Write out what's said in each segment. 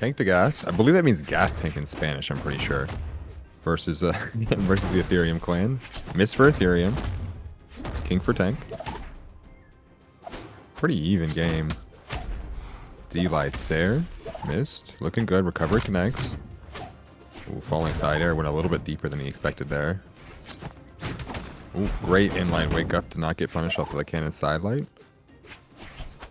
Tanque de gas. I believe that means gas tank in Spanish, I'm pretty sure. Versus versus the Aetherium clan. Miss for Aetherium. King for tank. Pretty even game. D-lights there. Missed. Looking good. Recovery connects. Ooh, falling side air. Went a little bit deeper than he expected there. Ooh, great inline wake up to not get punished off of the cannon side light.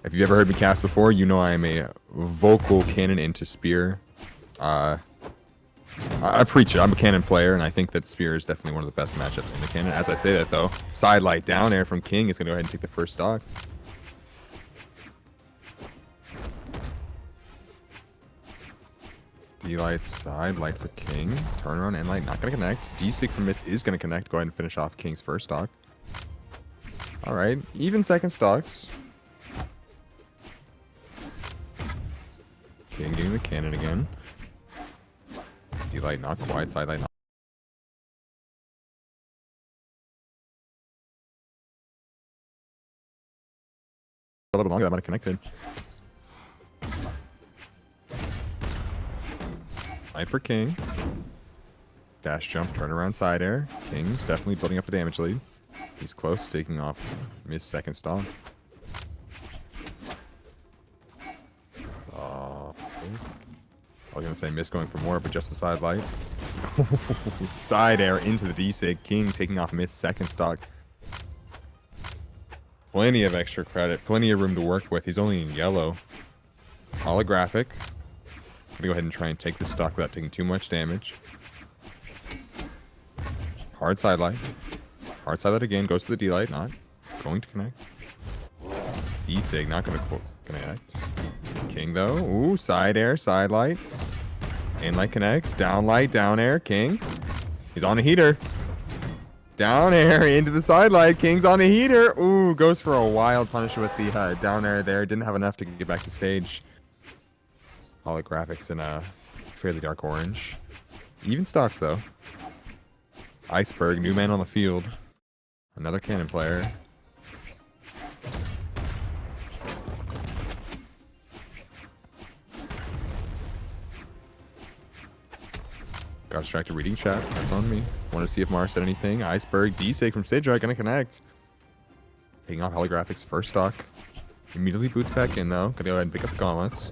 If you've ever heard me cast before, you know I am a vocal cannon into spear. I preach it. I'm a cannon player, and I think that spear is definitely one of the best matchups in the cannon. As I say that, though, side light down air from King is going to go ahead and take the first stock. D-light, side light for King. Turnaround, end light, not going to connect. D-sig from Mist is going to connect. Go ahead and finish off King's first stock. All right, even second stocks. King getting the cannon again. D-light not quite, side light not. A little longer, that might have connected. Light for King. Dash jump, turnaround side air. King's definitely building up the damage lead. He's close, taking off Miss second stock. I was going to say Miss going for more, but just the side light. Side air into the D-sig. King taking off Miss second stock. Plenty of extra credit. Plenty of room to work with. He's only in yellow. Holographic. Gonna go ahead and try and take this stock without taking too much damage. Hard side light. Hard side light again. Goes to the D-light. Not going to connect. D-sig not going to connect. King though. Ooh, side air, side light. In light connects. Down light, down air. King. He's on a heater. Down air into the side light. King's on a heater. Ooh, goes for a wild punish with the down air there. Didn't have enough to get back to stage. Holographics in a fairly dark orange. Even stocks though. Iceberg, new man on the field. Another cannon player. Got distracted reading chat. That's on me. Want to see if Mars said anything. Iceberg, D-sig from Sidra gonna connect. Taking off holographics first stock. Immediately boots back in though. Gonna go ahead and pick up the gauntlets.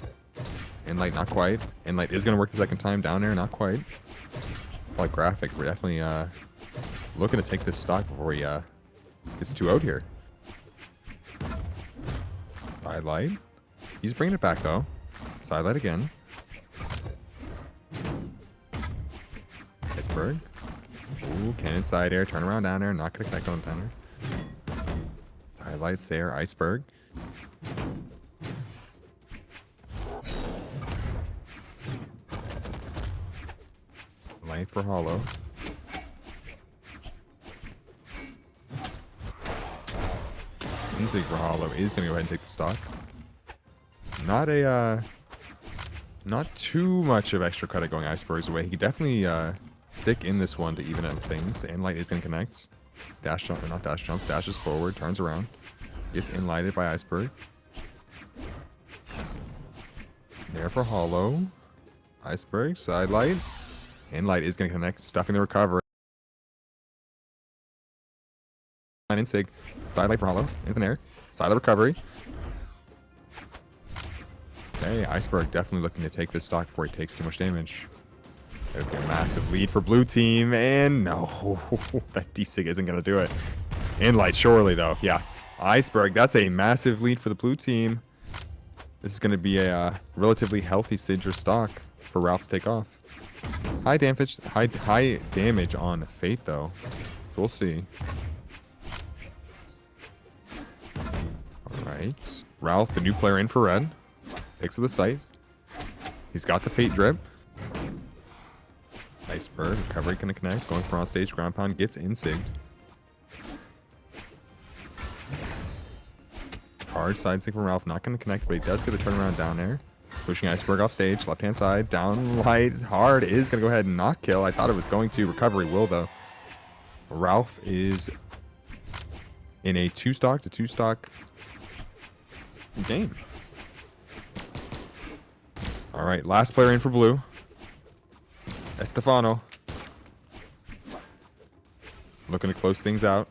Inlight not quite. Inlight is gonna work the second time. Down air not quite. Holographic, we're definitely looking to take this stock before he gets too out here. Side light. He's bringing it back though. Side light again. Iceberg. Ooh, cannon side air, turn around down air, not gonna connect on down air. Highlights there, Iceberg. Light for hollow. Insig for hollow is gonna go ahead and take the stock. Not too much of extra credit going Iceberg's way. He could definitely stick in this one to even out things. The inlight is going to connect. Dash jump, or not dash jump. Dashes forward, turns around. Gets inlighted by Iceberg. There for hollow. Iceberg, side light. Inlight is going to connect. Stuffing the recovery. Insig. Side light for hollow. Infinite air. Side light recovery. Okay, Iceberg definitely looking to take this stock before he takes too much damage. That would be a massive lead for blue team, and no, that D-sig isn't going to do it. Inlight, surely, though. Yeah, Iceberg, that's a massive lead for the blue team. This is going to be a relatively healthy Sidra stock for Ralph to take off. High damage on Fate, though. We'll see. All right. Ralph, the new player in for red. Picks up the site. He's got the Fate drip. Iceberg, recovery gonna connect. Going for on stage, ground pound, gets insigged. Hard side sig from Ralph, not gonna connect, but he does get a turnaround down there. Pushing Iceberg off stage, left hand side, down light, hard is gonna go ahead and not kill. I thought it was going to. Recovery will though. Ralph is in a 2-stock to 2-stock game. All right, last player in for blue. Estefano. Looking to close things out.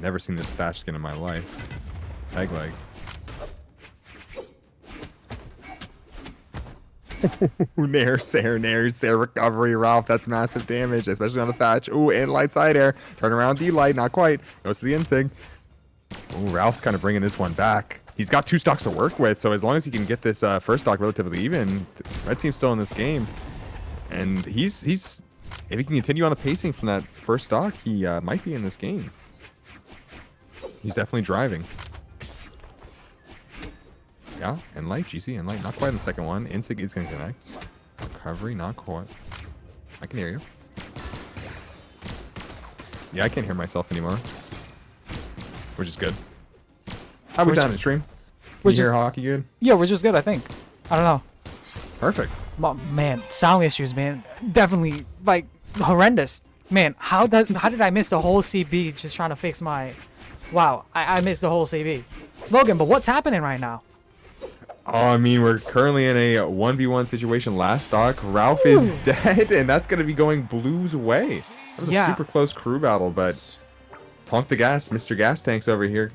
Never seen this thatch skin in my life. Peg leg. Nair, recovery, Ralph. That's massive damage, especially on the thatch. Ooh, and light side air. Turn around, D-light, not quite. Goes to the insig. Ooh, Ralph's kind of bringing this one back. He's got 2 stocks to work with, so as long as he can get this first stock relatively even, red team's still in this game. And he's if he can continue on the pacing from that first stock, he might be in this game. He's definitely driving. Yeah, and light, GC, and light. Not quite in the second one. Insig is going to connect. Recovery, not quite. I can hear you. Yeah, I can't hear myself anymore. Which is good. How was that in the stream? Can you hear hockey good? Yeah, we're just good, I think. I don't know. Perfect. Man, sound issues, man. Definitely, like, horrendous. Man, how did I miss the whole CB just trying to fix my... Wow, I missed the whole CB. Logan, but what's happening right now? Oh, I mean, we're currently in a 1v1 situation. Last stock, Ralph is dead, and that's going to be going Blue's way. That was a super close crew battle, but Tanque the gas, Mr. Gas Tanks over here,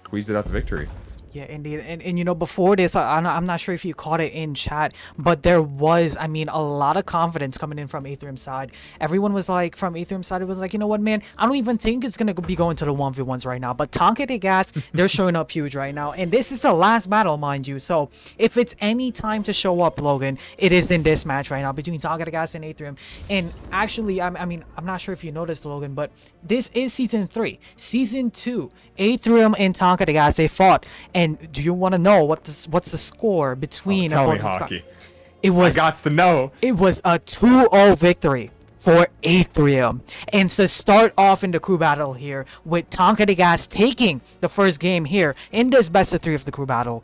squeezed it out the victory. Yeah, indeed. And you know, before this, I'm not sure if you caught it in chat, but there was, I mean, a lot of confidence coming in from Aetherium's side. Everyone was like, from Aetherium's side, it was like, you know what, man, I don't even think it's going to be going to the 1v1s right now. But Tanque the gas, they're showing up huge right now. And this is the last battle, mind you. So if it's any time to show up, Logan, it is in this match right now between Tanque the gas and Aetherium. And actually, I mean, I'm not sure if you noticed, Logan, but this is Season 3. Season 2, Aetherium and Tanque the gas, they fought. And do you want to know what's the score between? Tell me, hockey. It was. I got to know. It was a 2-0 victory for Aetherium, and to start off in the crew battle here with Tanque the gas taking the first game here in this best of 3 of the crew battle.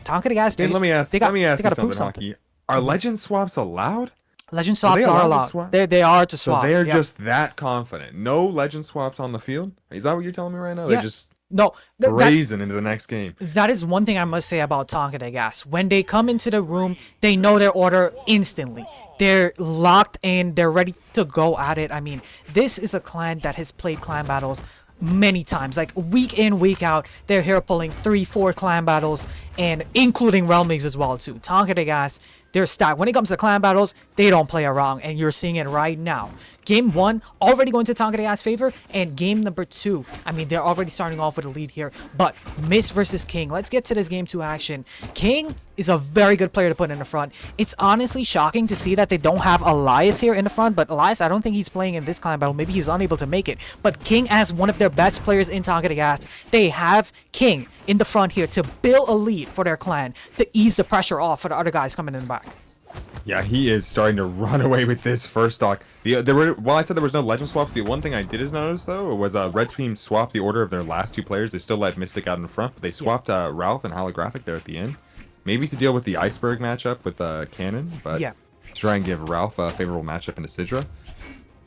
Tanque the gas. Let me ask you something, hockey. Are legend swaps allowed? Legend swaps are allowed. They are to swap. So they're just that confident. No legend swaps on the field. Is that what you're telling me right now? Yeah. They just. No, brazen into the next game. That is one thing I must say about Tanque the gas. When they come into the room, they know their order instantly. They're locked in. They're ready to go at it. I mean, this is a clan that has played clan battles many times, like week in, week out. They're here pulling 3-4 clan battles, and including realm leagues as well too. Tanque the gas, they're stacked. When it comes to clan battles, they don't play around, and you're seeing it right now. Game 1 already going to Tanque the gas favor, and game number 2, I mean, they're already starting off with a lead here. But Miss versus King, let's get to this game 2 action. King is a very good player to put in the front. It's honestly shocking to see that they don't have Elias here in the front, but Elias, I don't think he's playing in this clan battle. Maybe he's unable to make it. But King, as one of their best players in Tanque the gas, they have King in the front here to build a lead for their clan, to ease the pressure off for the other guys coming in the back. Yeah, he is starting to run away with this first stock. While I said there was no legend swaps, the one thing I did notice though was red team swapped the order of their last 2 players. They still let Mystic out in front, but they swapped Ralph and Holographic there at the end. Maybe to deal with the iceberg matchup with Cannon, but to try and give Ralph a favorable matchup into Sidra.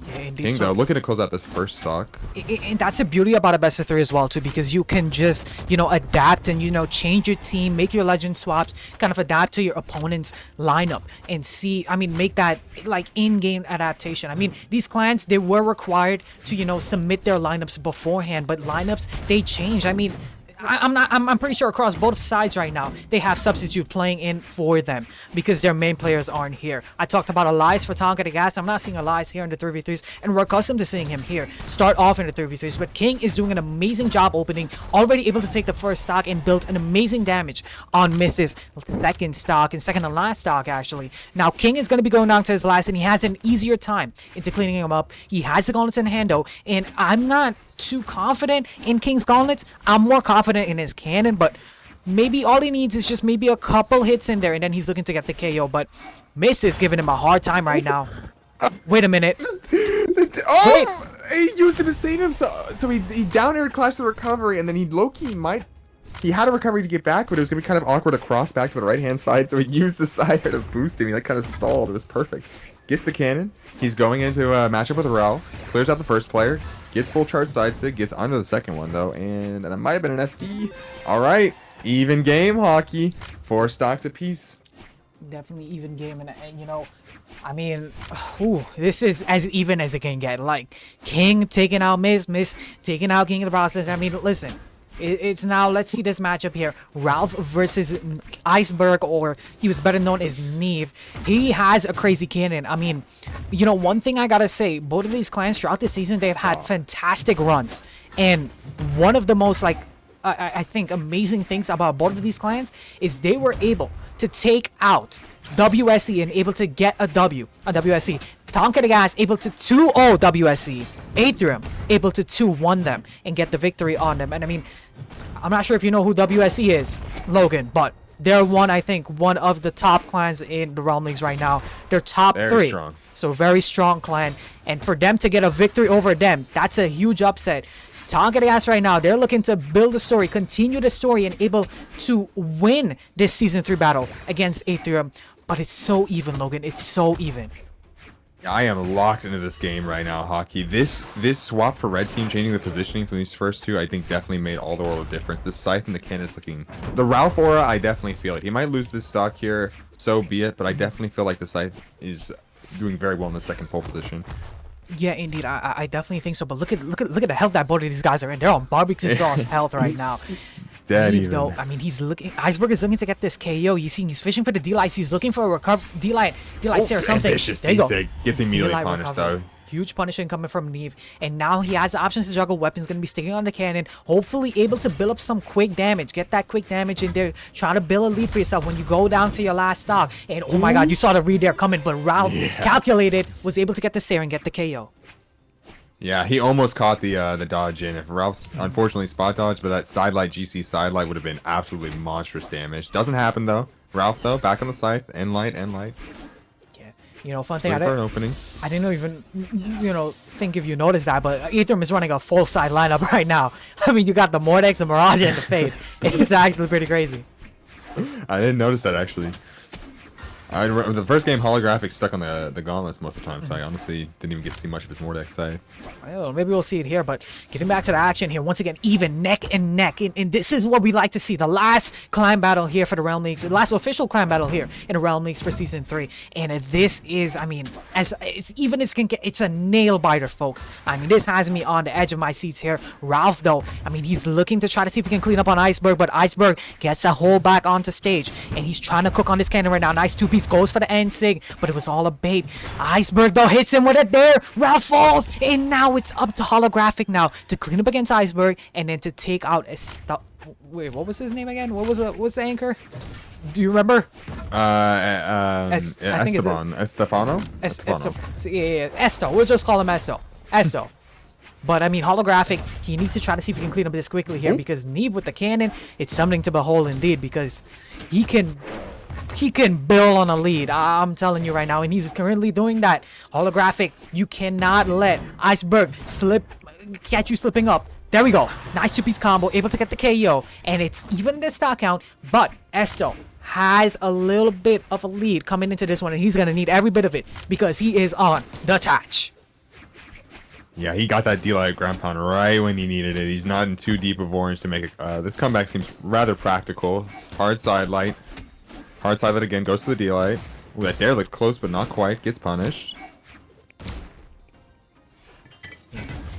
Yeah, indeed. King, though, looking to close out this first stock. And that's the beauty about a best of 3 as well, too, because you can just, you know, adapt and, you know, change your team, make your legend swaps, kind of adapt to your opponent's lineup and see, I mean, make that, like, in-game adaptation. I mean, these clans, they were required to, you know, submit their lineups beforehand, but lineups, they change. I mean, I'm pretty sure across both sides right now they have substitute playing in for them because their main players aren't here. I talked about Elias for Tanque the gas. I'm not seeing Elias here in the 3v3s, and we're accustomed to seeing him here start off in the 3v3s. But King is doing an amazing job opening, already able to take the first stock and build an amazing damage on Mrs. second stock and second to last stock actually. Now King is going to be going down to his last, and he has an easier time into cleaning him up. He has the gauntlets in hand though, and I'm not too confident in King's gauntlets. I'm more confident in his cannon, but maybe all he needs is just maybe a couple hits in there, and then he's looking to get the KO. But Miss is giving him a hard time right now. Wait a minute. Oh, he used him to save himself. So he down air clashed the recovery, and then he low-key he had a recovery to get back, but it was going to be kind of awkward to cross back to the right-hand side, so he used the side air to boost him. He like kind of stalled. It was perfect. Gets the cannon. He's going into a matchup with Ralph. Clears out the first player. Gets full charge side sig. Gets onto the second one, though. And that might have been an SD. All right. Even game hockey. 4 stocks apiece. Definitely even game, and you know, I mean, ooh, this is as even as it can get. Like King taking out Miss taking out King in the process. I mean, listen, it's now, let's see this matchup here. Ralph versus Iceberg, or he was better known as Neve. He has a crazy cannon. I mean, you know, one thing I gotta say, both of these clans throughout the season, they've had fantastic runs, and one of the most like I think amazing things about both of these clans is they were able to take out WSE and able to get a W on WSE. Tanque the Gas able to 2-0 WSE. Aetherium able to 2-1 them and get the victory on them. And I mean, I'm not sure if you know who WSE is, Logan, but they're I think one of the top clans in the Realm Leagues right now. They're top Very 3. strong. So very strong clan. And for them to get a victory over them, that's a huge upset. Tanque the Gas right now, they're looking to build the story, continue the story, and able to win this Season 3 battle against Aetherium. But it's so even, Logan. It's so even. I am locked into this game right now, Hockey. This swap for red team, changing the positioning from these first two, I think definitely made all the world of difference. The Scythe and the cannon is looking... The Ralph aura, I definitely feel it. He might lose this stock here, so be it, but I definitely feel like the Scythe is doing very well in the second pole position. Yeah, indeed, I definitely think so. But look at the health that both of these guys are in. They're on barbecue sauce health right now. Dead Neve, even. though, I mean, he's looking. Iceberg is looking to get this KO. You see, he's fishing for the D-lights. He's looking for a recover D-light tear or something. There you go. Gets immediately punished though. Huge punishment coming from Neve, and now he has options to juggle weapons. Going to be sticking on the cannon, hopefully able to build up some quick damage. Get that quick damage in there. Try to build a lead for yourself when you go down to your last stock. And oh my God, you saw the read there coming, but Ralph calculated, was able to get the Sear and get the KO. Yeah, he almost caught the dodge in. If Ralph's unfortunately spot dodge, but that sidelight GC sidelight would have been absolutely monstrous damage. Doesn't happen though. Ralph though, back on the scythe, end light. Yeah, you know, fun thing. I didn't even, you know, think if you noticed that, but Aetherium is running a full side lineup right now. I mean, you got the Mordex, the Mirage, and the Fade. It's actually pretty crazy. I didn't notice that actually. I remember the first game holographic stuck on the gauntlets most of the time, so I honestly didn't even get to see much of his Mordex side. Well, maybe we'll see it here, but getting back to the action here, once again, even neck and neck, and this is what we like to see. The last clan battle here for the Realm Leagues, the last official clan battle here in the Realm Leagues for Season 3, and this is, I mean, as even as can get, it's a nail biter, folks. I mean, this has me on the edge of my seats here. Ralph, though, I mean, he's looking to try to see if he can clean up on Iceberg, but Iceberg gets a hold back onto stage, and he's trying to cook on this cannon right now. Nice two-piece, goes for the end sig, but it was all a bait. Iceberg, though, hits him with it there. Ralph falls, and now it's up to holographic now to clean up against Iceberg, and then to take out wait, what was his name again? What's the anchor? Do you remember? I think Estefano. Yeah, Esto. We'll just call him Esto. But I mean, holographic, he needs to try to see if he can clean up this quickly here, because Neve with the cannon, it's something to behold indeed, because he can build on a lead. I'm telling you right now, and he's currently doing that. Holographic, you cannot let Iceberg catch you slipping up. There we go. Nice two-piece combo, able to get the KO, and it's even the stock count, but Esto has a little bit of a lead coming into this one, and he's going to need every bit of it, because he is on the touch. Yeah, he got that D-Light ground pound right when he needed it. He's not in too deep of orange to make it. This comeback seems rather practical. Hard side light. Hard side light again, goes to the D-Light. Ooh, that dare looked close, but not quite. Gets punished.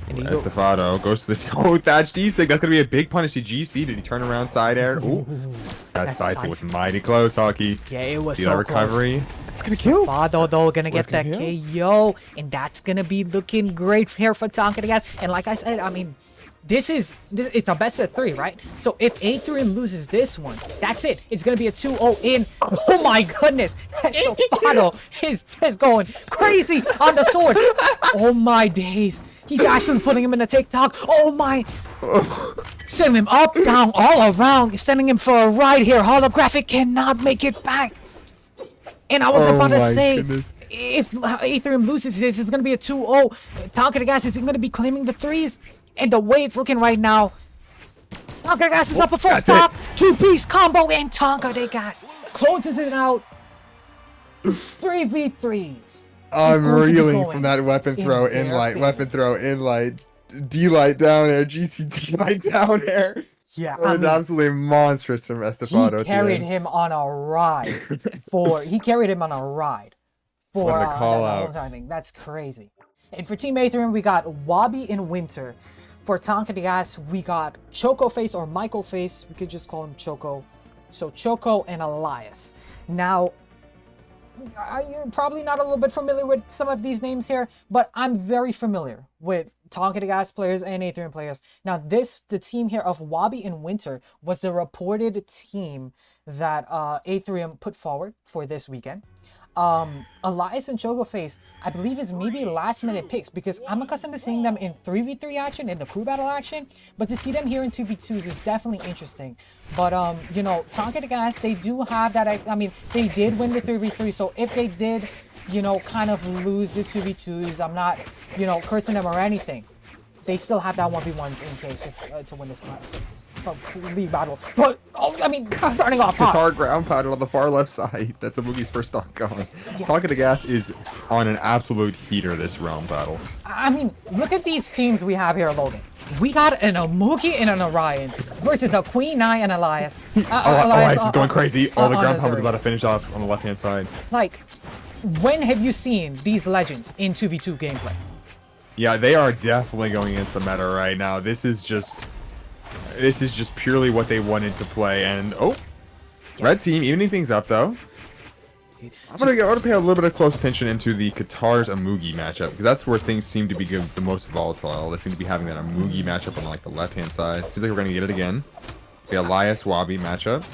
Estefano goes to the... Oh, Thatch D-Sig. That's going to be a big punish to GC. Did he turn around side air? Ooh. That side sig was mighty close, Hockey. Yeah, it was so recovery. Close. It's going to kill. Estefano, though, going to get that KO. And that's going to be looking great here for Tanque the Gas. And like I said, I mean... It's a best of 3, right? So if Aetherium loses this one, that's it. It's going to be a 2-0 in. Oh my goodness. Estefano is just going crazy on the sword. Oh my days. He's actually putting him in a TikTok. Oh my. Sending him up, down, all around. Sending him for a ride here. Holographic cannot make it back. And I was about to say... Goodness. If Aetherium loses this, it's going to be a 2-0. Tanque the Gas is going to be claiming the 3s. And the way it's looking right now, Tanque the Gas is up a full stop. Two-piece combo, and Tanque the Gas closes it out. 3v3s. I'm reeling from that weapon throw in light. Weapon throw in light. D-Light down air. GC D-Light down air. Yeah, That was absolutely monstrous from he Estefado. carried him on a ride he carried him on a ride for What a call that whole out. time thing. That's crazy. And for Team Aetherium, we got Wabi and Winter. For Tanque de Gas, we got Choco Face or Michael Face. We could just call him Choco. So Choco and Elias. Now, you're probably not a little bit familiar with some of these names here, but I'm very familiar with Tanque de Gas players and Aetherium players. Now, the team here of Wabi and Winter was the reported team that Aetherium put forward for this weekend. Elias and Choco Face, I believe is maybe last minute picks because I'm accustomed to seeing them in 3v3 action, in the crew battle action, but to see them here in 2v2s is definitely interesting. But, you know, Tanque de Gas, they do have that, I mean, they did win the 3v3, so if they did, you know, kind of lose the 2v2s, I'm not, you know, cursing them or anything. They still have that 1v1s in case to win this league battle. But, oh, I mean, starting off hot. Guitar ground pattern on the far left side. That's a Moogie's first stock going. Yeah. Tanque de Gas is on an absolute heater this round battle. I mean, look at these teams we have here, Logan. We got an Amuki and an Orion versus a Queen Eye and Elias. Elias is going crazy. The ground pound is Azuri. about to finish off on the left-hand side. Like, when have you seen these legends in 2v2 gameplay? Yeah, they are definitely going against the meta right now. This is just purely what they wanted to play. And red team evening things up though. I'm gonna pay a little bit of close attention into the Qatar's Amugi matchup because that's where things seem to be the most volatile. They seem to be having that Amugi matchup on like the left-hand side. Seems like we're gonna get it again. The Elias Wabi matchup.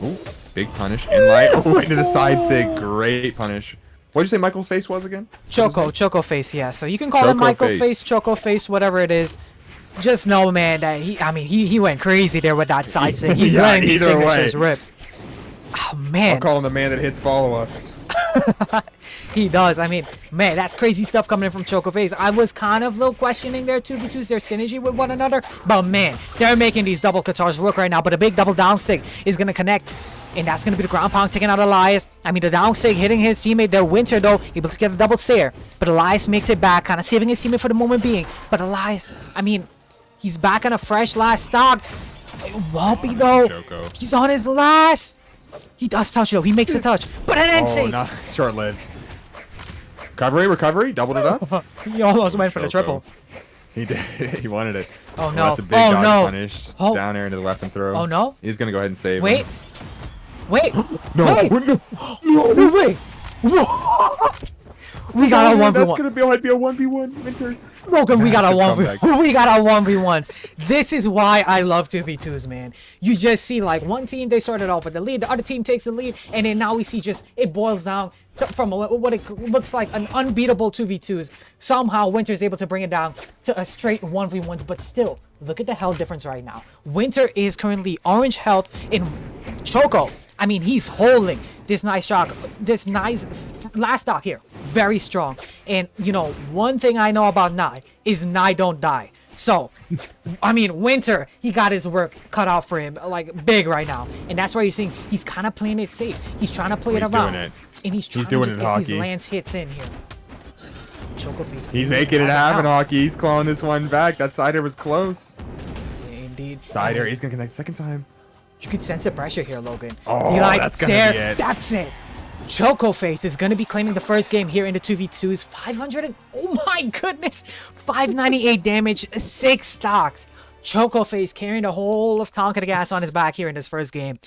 Ooh, big punish in light. Oh, into the side sig. Great punish. What did you say Michael's face was again? Choco Face, yeah. So you can call him Michael Face, Choco Face, whatever it is. Just know, man, that he went crazy there with that side sig. He's letting these signatures rip. Oh man. I'll call him the man that hits follow-ups. He does. I mean, man, that's crazy stuff coming in from Choco Face. I was kind of a little questioning their 2v2s, their synergy with one another, but man, they're making these double Qatars work right now. But a big double down sig is gonna connect. And that's going to be the ground pound taking out Elias. I mean, the down sig hitting his teammate there. Winter, though, able to get a double Seer. But Elias makes it back, kind of saving his teammate for the moment being. But Elias, I mean, he's back on a fresh last stock. Wabi, though, he's on his last. He does touch, though. He makes a touch. But an end save. Not short-lived. Recovery, doubled it up. He almost went for the triple. He did. He wanted it. Oh, no. That's a big dodge punish. Down air into the weapon throw. Oh, no. He's going to go ahead and save Wait. him. Wait. No. Wait. No way. We got a 1v1. That's going to be a 1v1 Winter. Logan, we got a 1v1. We got a 1v1s. This is why I love 2v2s, man. You just see like one team, they started off with the lead, the other team takes the lead, and then now we see just it boils down to, from what it looks like an unbeatable 2v2s. Somehow Winter's able to bring it down to a straight 1v1s, but still, look at the health difference right now. Winter is currently orange health in Choco. I mean, he's holding this nice stock, this nice last stock here. Very strong. And, you know, one thing I know about Nye is Nye don't die. So, I mean, Winter, he got his work cut out for him, like, big right now. And that's why you're seeing he's kind of playing it safe. He's trying to play it around. And he's trying to just get these lance hits in here. He's making it happen, Hockey. He's clawing this one back. That side air was close. Yeah, indeed. Side air, he's going to connect second time. You could sense the pressure here, Logan. Oh, that's gonna be it. That's it. Choco Face is going to be claiming the first game here in the 2v2s. 500 and, oh my goodness, 598 damage, 6 stocks. Choco Face carrying the whole of Tanque de Gas on his back here in this first game.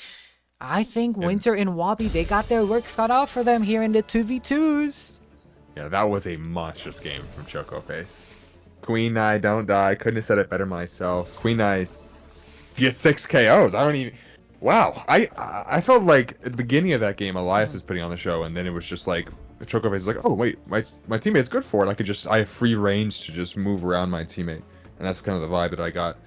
I think Winter and Wabi, they got their work cut out for them here in the 2v2s. Yeah, that was a monstrous game from Choco Face. Queen Eye, don't die. Couldn't have said it better myself. Queen Eye gets 6 KOs. I don't even... Wow. I felt like at the beginning of that game, Elias was putting on the show, and then it was just like... Choco Face is like, oh, wait, my teammate's good for it. I have free range to just move around my teammate. And that's kind of the vibe that I got.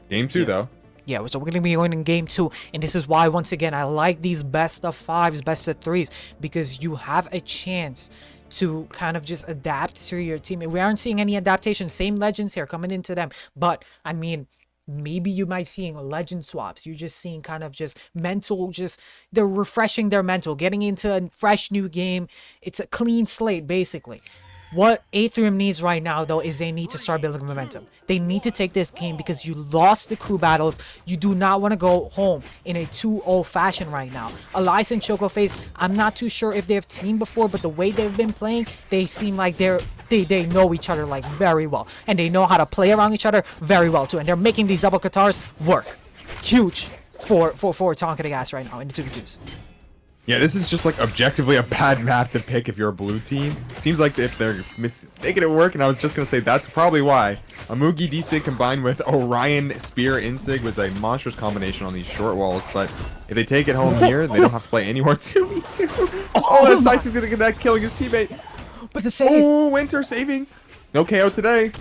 Game 2, though. Yeah, so we're going to be going in game 2, and this is why, once again, I like these best of 5s, best of 3s, because you have a chance to kind of just adapt to your teammate. We aren't seeing any adaptation, same legends here coming into them, but, I mean, maybe you might seeing legend swaps. You're just seeing kind of just mental, they're refreshing their mental, getting into a fresh new game. It's a clean slate, basically. What Aetherium needs right now, though, is they need to start building momentum. They need to take this game because you lost the crew battles. You do not want to go home in a 2-0 fashion right now. Elias and Chocoface, I'm not too sure if they've teamed before, but the way they've been playing, they seem like they know each other like very well. And they know how to play around each other very well, too. And they're making these double Katars work. Huge for Tanque Gas right now in the 2v2s. Yeah, this is just like objectively a bad map to pick if you're a blue team. Seems like if they're making it work, and I was just gonna say that's probably why. A Mugi D-Sig combined with Orion Spear Insig was a monstrous combination on these short walls, but if they take it home here, they don't have to play any more 2v2. Oh, that Scythe is gonna connect, killing his teammate. But the save. Oh, Winter saving. No KO today.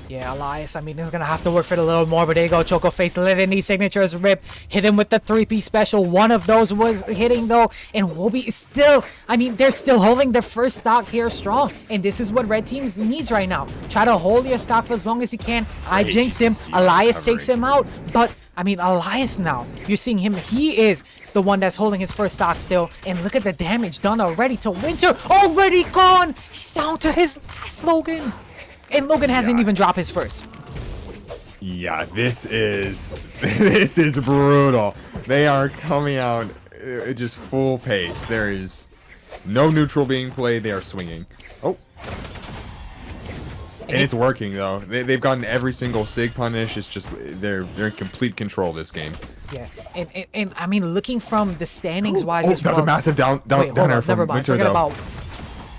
Yeah, Elias, I mean, he's gonna have to work for it a little more, but there you go, Chocoface letting these signatures rip, hit him with the 3-piece special. One of those was hitting, though, and Wobby is still, I mean, they're still holding their first stock here strong, and this is what red teams needs right now. Try to hold your stock for as long as you can. I jinxed him, Elias takes him out, but, I mean, Elias now, you're seeing him, he is the one that's holding his first stock still, and look at the damage done already to Winter, already gone! He's down to his last Logan. And Logan hasn't even dropped his first. Yeah, this is brutal. They are coming out just full pace. There is no neutral being played. They are swinging. Oh. And it's working though. They've gotten every single Sig punish. It's just they're in complete control of this game. Yeah, and I mean, looking from the standings wise as well. Another massive down air from Winter though.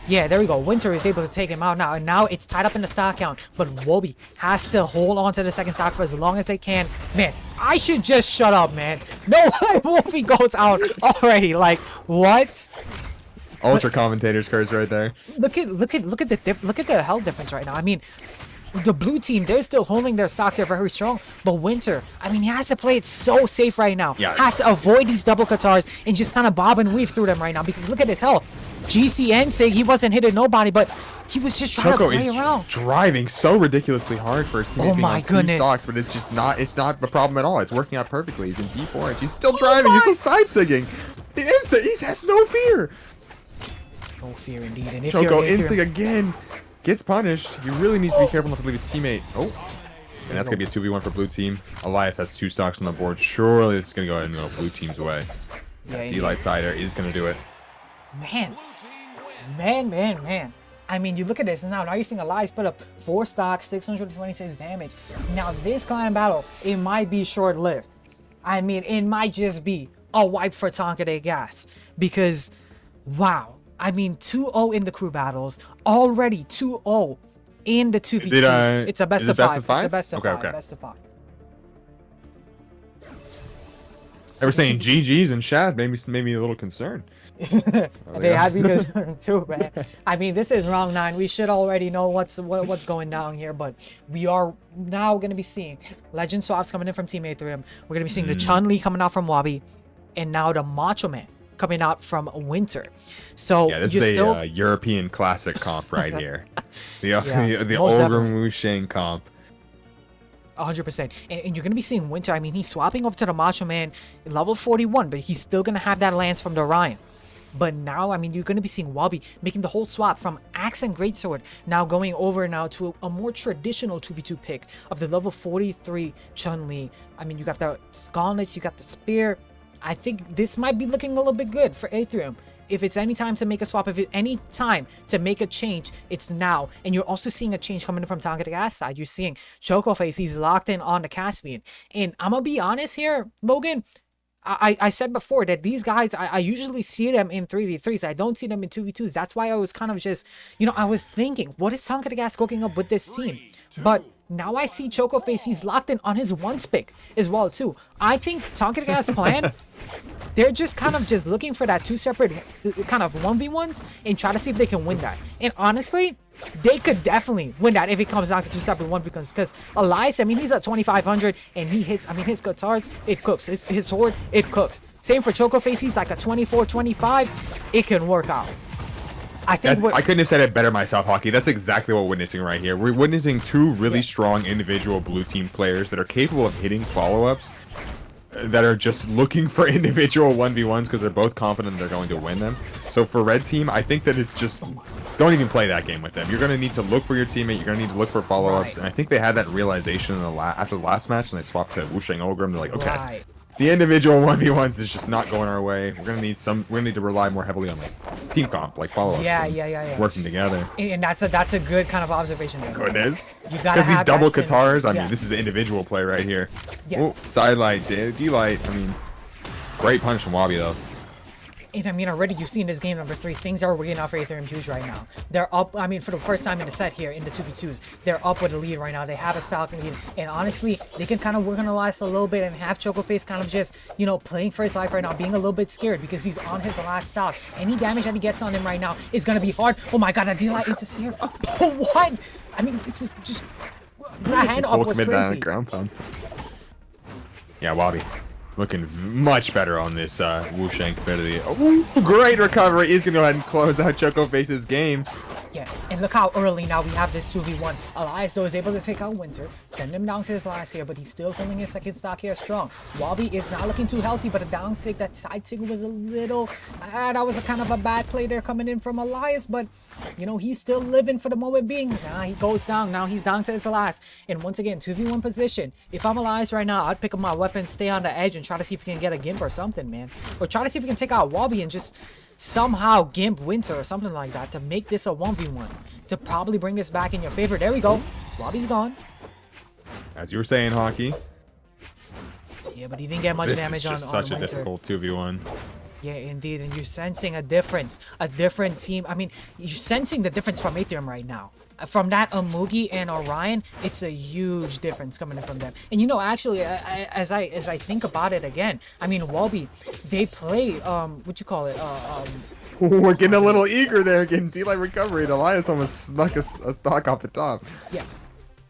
Yeah, there we go. Winter is able to take him out now, and now it's tied up in the stock count. But Wobby has to hold on to the second stock for as long as they can. Man, I should just shut up, man. No way, Wobby goes out already. Like, what? Ultra commentator's curse right there. Look at the health difference right now. I mean, the blue team, they're still holding their stocks here very strong, but Winter, I mean, he has to play it so safe right now. Yeah. Has to avoid these double Katars and just kind of bob and weave through them right now, because look at his health. GCN saying he wasn't hitting nobody, but he was just trying to play around. Driving so ridiculously hard for his team. Oh my goodness. Stocks, but it's just not, it's not the problem at all. It's working out perfectly. He's in deep orange. He's still driving. He's still side-sigging. He has no fear. No fear indeed. And if Choco you're Insig again gets punished. He really needs to be careful not to leave his teammate. Oh. And that's going to be a 2v1 for blue team. Elias has 2 stocks on the board. Surely this is going to go ahead and go blue team's way. Yeah, D-Light Cider is going to do it. Man. I mean, you look at this now you're seeing Elias put up 4 stocks, 626 damage. Now this clan battle, it might be short-lived. I mean, it might just be a wipe for Tanque Gas, because wow. I mean, 2-0 in the crew battles, already 2-0 in the 2v2s. It's a best of 5. It's a best of 5. Best of 5. They were saying GG's and Shad made me a little concerned. They had me concerned too, man. I mean, this is round 9. We should already know what's going down here, but we are now going to be seeing legend swaps coming in from Team Aetherium. We're going to be seeing the Chun-Li coming out from Wobby, and now the Macho Man coming out from Winter. So yeah, this is a European classic comp right here. The Ogre Musheng comp. 100%. And you're going to be seeing Winter. I mean, he's swapping over to the Macho Man level 41, but he's still going to have that lance from the Orion. But now, I mean, you're going to be seeing Wobby making the whole swap from Axe and Greatsword, now going over now to a more traditional 2v2 pick of the level 43 Chun-Li. I mean, you got the gauntlets, you got the spear. I think this might be looking a little bit good for Aetherium. If it's any time to make a swap, if it's any time to make a change, it's now. And you're also seeing a change coming in from Tanque Gas side. You're seeing Chocoface, he's locked in on the Caspian. And I'm going to be honest here, Logan, I said before that these guys, I usually see them in 3v3s. I don't see them in 2v2s. That's why I was kind of just, I was thinking, what is Tanque Gas cooking up with this team? But now I see Chocoface, he's locked in on his once pick as well, too. I think Tanque Gas plan, they're just kind of just looking for that 2 separate kind of 1v1s and try to see if they can win that. And honestly, they could definitely win that if it comes down to 2 separate 1v1s, because Elias, I mean, he's at 2500 and he hits, I mean, his guitars, it cooks. His sword, it cooks. Same for Chocoface, he's like a 24-25. It can work out. I couldn't have said it better myself, Hockey. That's exactly what we're witnessing right here. We're witnessing 2 really strong individual blue team players that are capable of hitting follow-ups, that are just looking for individual 1v1s because they're both confident they're going to win them. So for red team, I think that it's just don't even play that game with them. You're gonna need to look for your teammate. You're gonna need to look for follow-ups, Right. and I think they had that realization in the after the last match, and they swapped to Wusheng Ogrim. They're like, okay, Right. the individual 1v1s is just not going our way. We're gonna need to rely more heavily on like team comp, like follow-ups. Yeah. Working together. And that's a good kind of observation there. Good is. You gotta Because these have double that synergy. Katars, I Yeah. mean, this is an individual play right here. Yeah. Oh, sidelight, D-light. I mean, great punch from Wabi though. And I mean, already you've seen this game number 3. Things are working out for Aetherium huge right now. They're up, I mean, for the first time in the set here, in the 2v2s, they're up with a lead right now. They have a stalking lead. And honestly, they can kind of work on the last a little bit and have Chocoface kind of just, you know, playing for his life right now, being a little bit scared because he's on his last stock. Any damage that he gets on him right now is going to be hard. Oh my god, that D-light into Seer. What? I mean, this is just... That handoff was crazy. Ground pound. Yeah, Wabi. Looking much better on this Wusheng compared to the... Oh, great recovery. He's going to go ahead and close out Chocoface's game. Yeah, and look how early now we have this 2v1. Elias, though, is able to take out Winter, send him down to his last here, but he's still holding his second stock here strong. Wabi is not looking too healthy, but a down sig, that side sig was a little... that was a kind of a bad play there coming in from Elias, but, you know, he's still living for the moment being. Now he goes down. Now he's down to his last. And once again, 2v1 position. If I'm Elias right now, I'd pick up my weapon, stay on the edge, and try to see if we can get a Gimp or something, man. Or try to see if we can take out Wabi and just... somehow Gimp Winter or something like that to make this a 1v1 to probably bring this back in your favor. There we go. Wabi's gone. As you were saying, Hockey. Yeah, but he didn't get much damage This is just on such a Winter. difficult 2v1. Yeah, indeed. And you're sensing a difference. A different team. I mean, you're sensing the difference from Aetherium right now. From that Amugi and Orion, it's a huge difference coming in from them. And you know, actually, as I think about it again, I mean, Wabi, they play what you call it? We're getting a little eager there, getting D-light recovery, and Elias almost snuck a stock off the top. Yeah,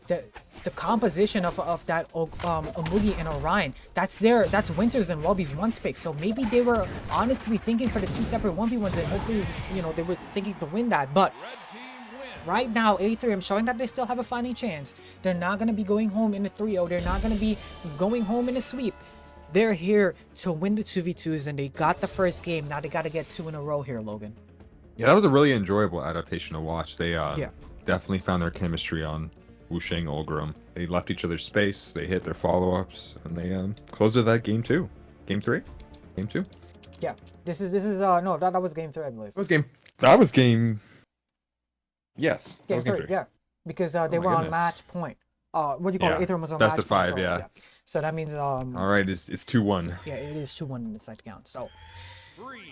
the composition of that Amugi and Orion, that's Winter's and Wabi's one space. So maybe they were honestly thinking for the 2 separate 1v1s, and hopefully, you know, they were thinking to win that. But right now, Aetherium showing that they still have a fighting chance. They're not going to be going home in a 3-0. They're not going to be going home in a sweep. They're here to win the 2v2s, and they got the first game. Now they got to get 2 in a row here, Logan. Yeah, that was a really enjoyable adaptation to watch. They Yeah. definitely found their chemistry on Wusheng Ogrim. They left each other space. They hit their follow-ups, and they closed that game 2. Game 3? Game 2? Yeah. This is no, that was game 3, I believe. That was game... Yes. that Game was game 3, 3. yeah. Because they my were on goodness. match point. What do you call it? Yeah. Aetherium was on Best match of 5, point. So, yeah. So that means All right, it's 2-1. yeah, it is 2-1 in the side count. So,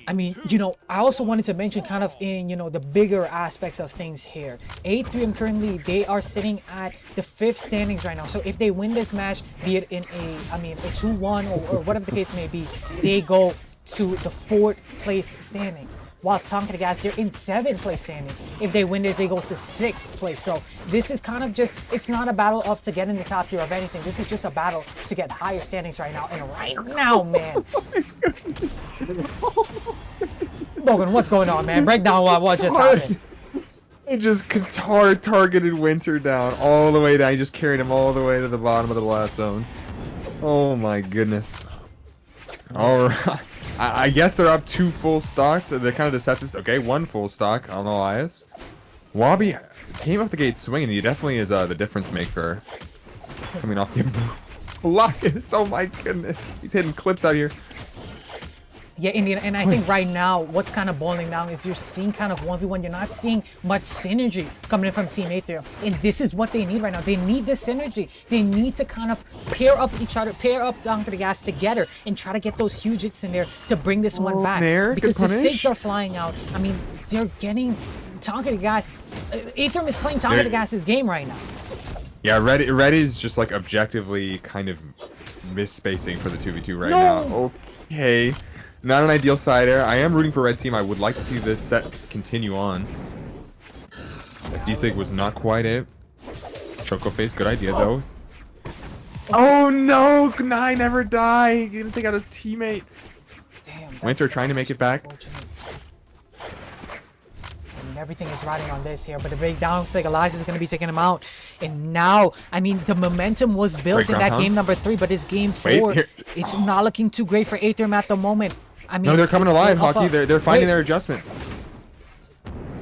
I mean, you know, I also wanted to mention kind of in, you know, the bigger aspects of things here. Aetherium currently, they are sitting at the 5th standings right now. So if they win this match, be it in a 2-1 or whatever the case may be, they go to the 4th place standings. Whilst Tanque, they're in 7th place standings. If they win this, they go to 6th place. So this is kind of just, it's not a battle of to get in the top tier of anything. This is just a battle to get higher standings right now. And right now, man. Logan, what's going on, man? Break down what just happened. He just Qatar targeted Winter down all the way down. He just carried him all the way to the bottom of the last zone. Oh my goodness. All right. I guess they're up 2 full stocks. They're kind of deceptive. Okay, 1 full stock on Elias. Wabi came up the gate swinging. He definitely is the difference maker. Coming off the Elias. Oh my goodness. He's hitting clips out here. Yeah, Indian, and I think right now, what's kind of boiling down is you're seeing kind of 1v1. You're not seeing much synergy coming in from Team Aetherium. And this is what they need right now. They need this synergy. They need to kind of pair up each other, pair up Tanque together, and try to get those huge hits in there to bring this one back. There, because good the punish. SIGs are flying out. I mean, they're getting Tanque Aetherium is playing Tanque game right now. Yeah, Red is just like objectively kind of misspacing for the 2v2 right now. Okay. Not an ideal side air. I am rooting for Red Team. I would like to see this set continue on. D-Sig was not quite it. Chocoface, good idea though. Oh no! Gnai never die! He didn't take out his teammate. Damn, Winter trying to make it back. unfortunate. I mean, everything is riding on this here, but the big down sig, Elias is going to be taking him out. And now, I mean, the momentum was built Right, in that ground game number 3, but it's game 4. Wait, here. It's not looking too great for Aetherium at the moment. I mean, No, they're coming it's alive, still up, Hockey. up. They're finding Wait. their adjustment.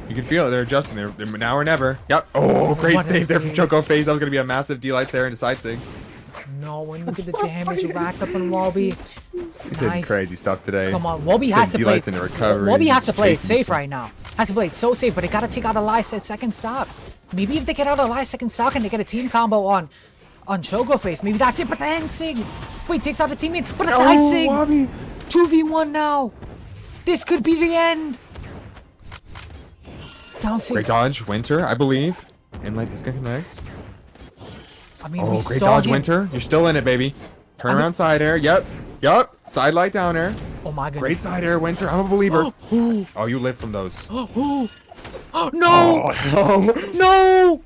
You can feel it. They're adjusting. They're now or never. Yep. Oh, great What a save there from save. Choco Phase. That was going to be a massive D-Light there into side sig. No, and look at the damage racked up on Wobby. He's hitting crazy stuff today. Come on, Wobby has to play. D-Lights into recovery. Wobby has to play it Chasing safe right now. Has to play it so safe, but they gotta take out a last second stock. Maybe if they get out a last second stock and they get a team combo on Choco Face, maybe that's it. But the end sig. Wait, takes out a teammate, but a side sig. Wobby. 2v1 now. This could be the end. Down sig. Great dodge, Winter, I believe. Inlight is gonna connect. I mean, Oh, we great saw dodge, him. Winter. You're still in it, baby. Turn around side air. Yep. Side light down air. Oh my Great goodness. side air, Winter. I'm a believer. Oh, you live from those. Oh, no! Oh, no. No!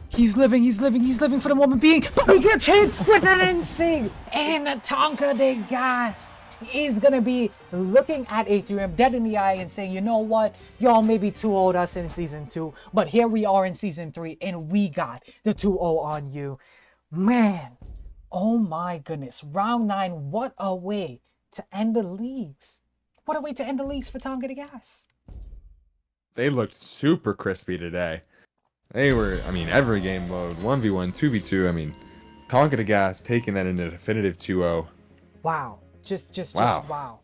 He's living for the moment being, but he gets hit with an insig! And Tanque de Gas is gonna be looking at Aetherium dead in the eye and saying, you know what? Y'all maybe 2-0'd us in Season 2, but here we are in Season 3, and we got the 2-0 on you. Man, oh my goodness. Round 9, what a way to end the leagues. What a way to end the leagues for Tanque de Gas. They looked super crispy today. They were, I mean, every game mode, 1v1, 2v2. I mean, Tanque de Gas taking that into definitive 2-0. Wow. Just Wow. wow.